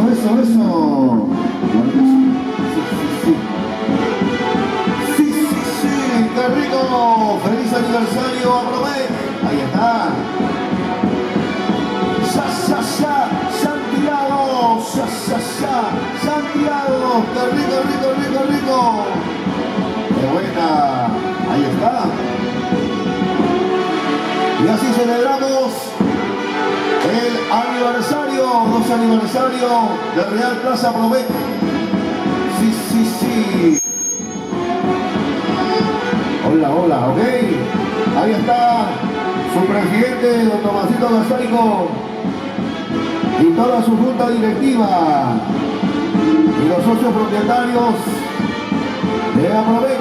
eso. Sí, qué rico. Feliz aniversario a Promec. Ahí está. Santiago. Santiago. Qué rico. Qué buena. Ahí está. Y así celebramos el aniversario, 2 aniversario de Real Plaza Promec. Sí. Hola, ok. Ahí está su presidente, don Tomasito Gasaico, y toda su junta directiva, y los socios propietarios de Apromec.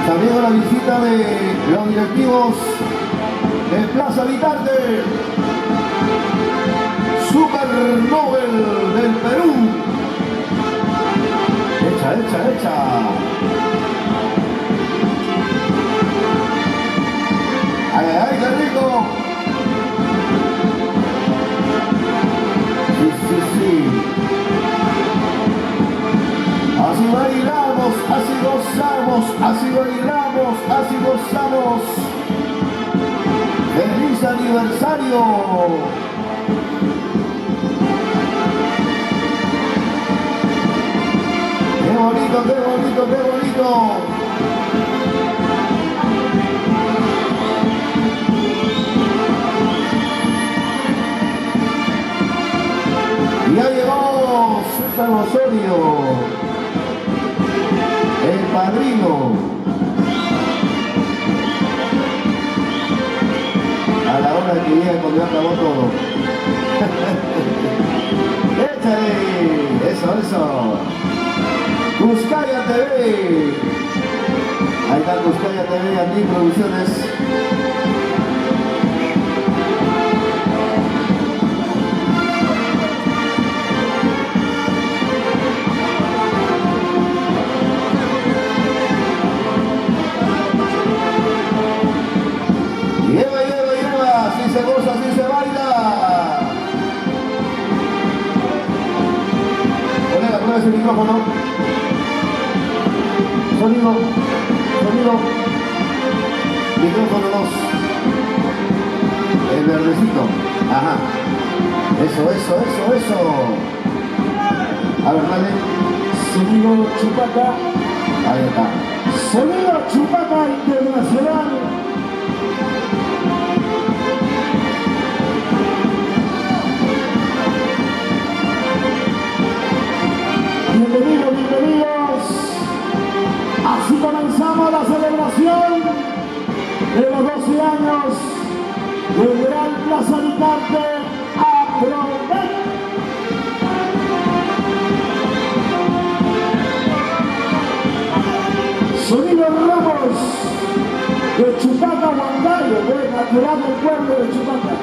También la visita de los directivos de Plaza Vitarte, Super Nobel del Perú. Hecha. Ay, qué rico. Sí. Así bailamos, así gozamos, así gozamos. ¡Feliz aniversario! ¡Qué bonito! Ya llegó César Osorio, el padrino. A la hora que llega cuando ya acabó todo. ¡Échale! Eso. Cuscaya TV. Ahí está Cuscaya TV, Andy Producciones. Así se goza, así se baila. Colega, prueba ese micrófono. Sonido. Micrófono 2. El verdecito. Ajá. Eso. A ver, dale. Sonido Chupaca. Ahí está. Sonido Chupaca Internacional. Bienvenidos. Así comenzamos la celebración de los 12 años del Real Plaza Vitarte Apromec. Sonido Ramos de Chupaca Huancayo, natural del pueblo de Chupaca.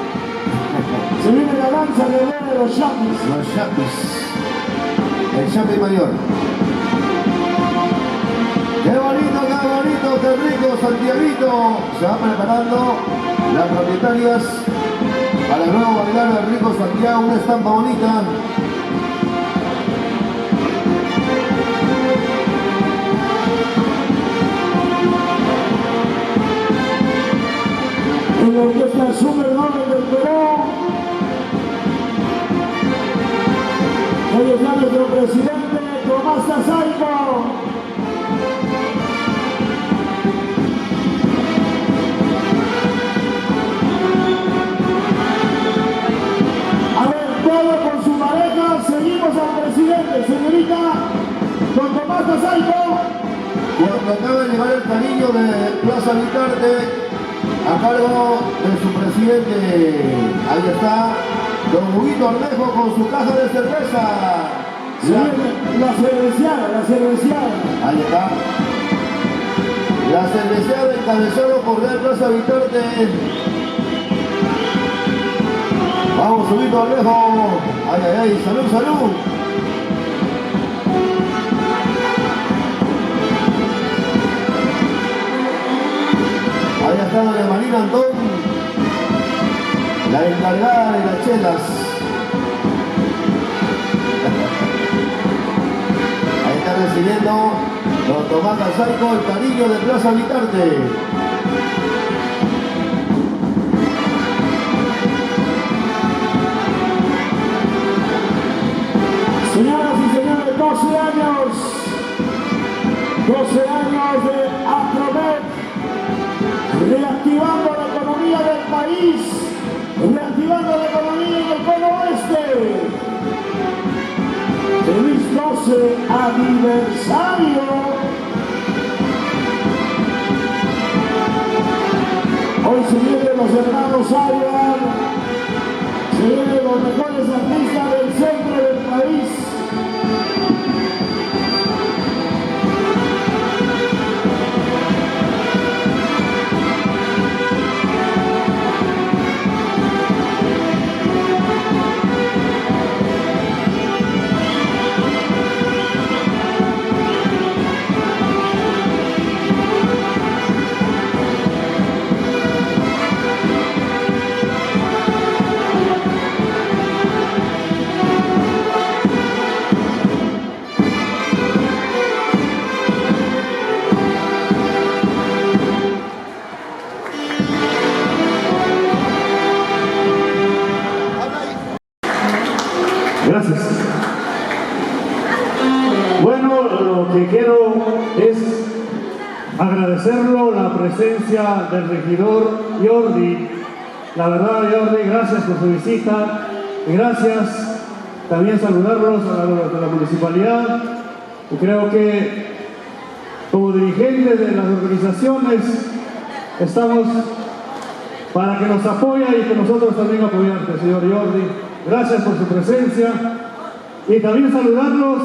Se viene la danza de los Yapis. Los Yapis. El Yapi mayor. Qué bonito, qué rico, Santiaguito. Se va preparando las propietarias para luego bailar el rico Santiago, una estampa bonita. En la orquesta Super Nobel del Perú. Hoy está nuestro presidente Tomás Gasaico. A ver, todo con su pareja, seguimos al presidente, señorita, con Tomás Gasaico. Cuando acaba de llevar el cariño de Plaza Vitarte a cargo de su presidente, ahí está don Huguito Ornejo con su caja de cerveza. Sí, la cerveciada. Ahí está. La cerveceada encabezado por Real Plaza Vitarte. Vamos, Huguito Ornejo. Ay, salud. Ahí está doña Marina Antón, la encargada de las chelas. recibiendo don Tomás Casaico, el cariño de Plaza Vitarte. Señoras y señores, 12 años de Apromet, reactivando la economía del país, reactivando la economía en el cono oeste. Feliz 12 aniversario. Hoy se vienen los hermanos Arias, se vienen los mejores artistas del centro del país. Gracias. Bueno, lo que quiero es agradecerlo la presencia del regidor Jordi. La verdad, Jordi, gracias por su visita. Gracias también saludarlos a los de la municipalidad. Y creo que como dirigentes de las organizaciones estamos para que nos apoye y que nosotros también apoyarte, señor Jordi. Gracias por su presencia y también saludarlos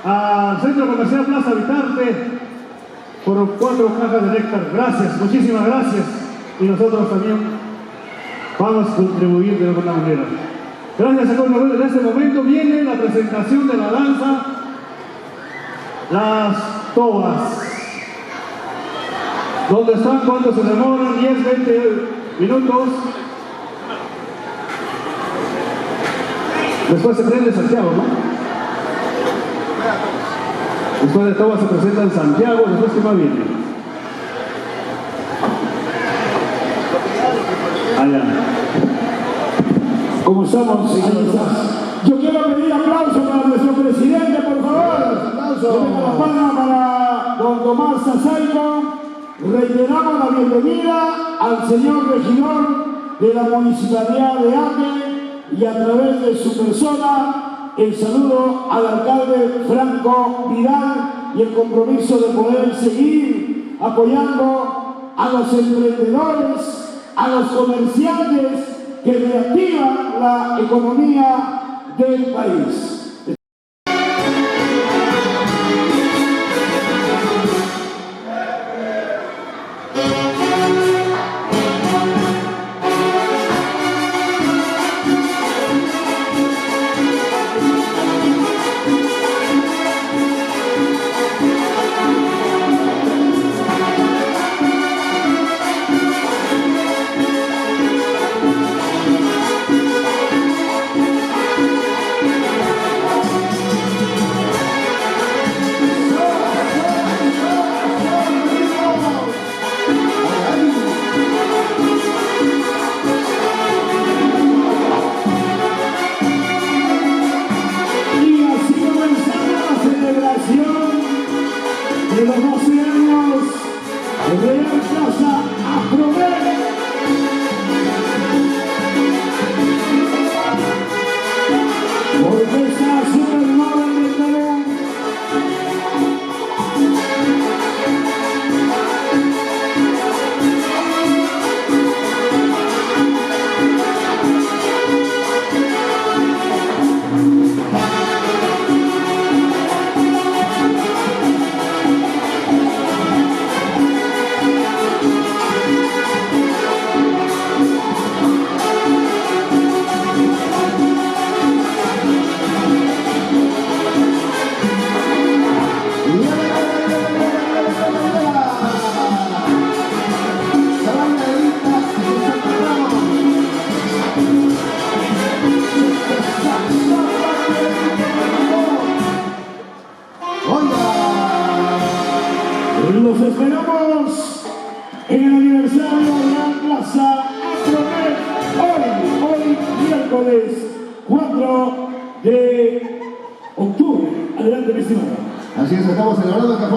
al Centro Comercial Plaza Vitarte por 4 cajas de néctar. Gracias, muchísimas gracias, y nosotros también vamos a contribuir de alguna manera. Gracias a todos. En este momento viene la presentación de la danza Las Tobas. ¿Dónde están? ¿Cuánto se demoran? 10, 20 minutos. Después se prende Santiago, ¿no? Después de Tobas se presenta en Santiago. Después, ¿qué más viene? Allá. ¿Cómo estamos, señoras? Yo quiero pedir aplauso para nuestro presidente, por favor. Aplauso. La palma para don Tomás Casaico. Reiteramos la bienvenida al señor regidor de la Municipalidad de Ate y a través de su persona el saludo al alcalde Franco Vidal y el compromiso de poder seguir apoyando a los emprendedores, a los comerciantes que reactivan la economía del país. miércoles 4 de octubre. Adelante, mi estimado. Así es, estamos celebrando esta forma.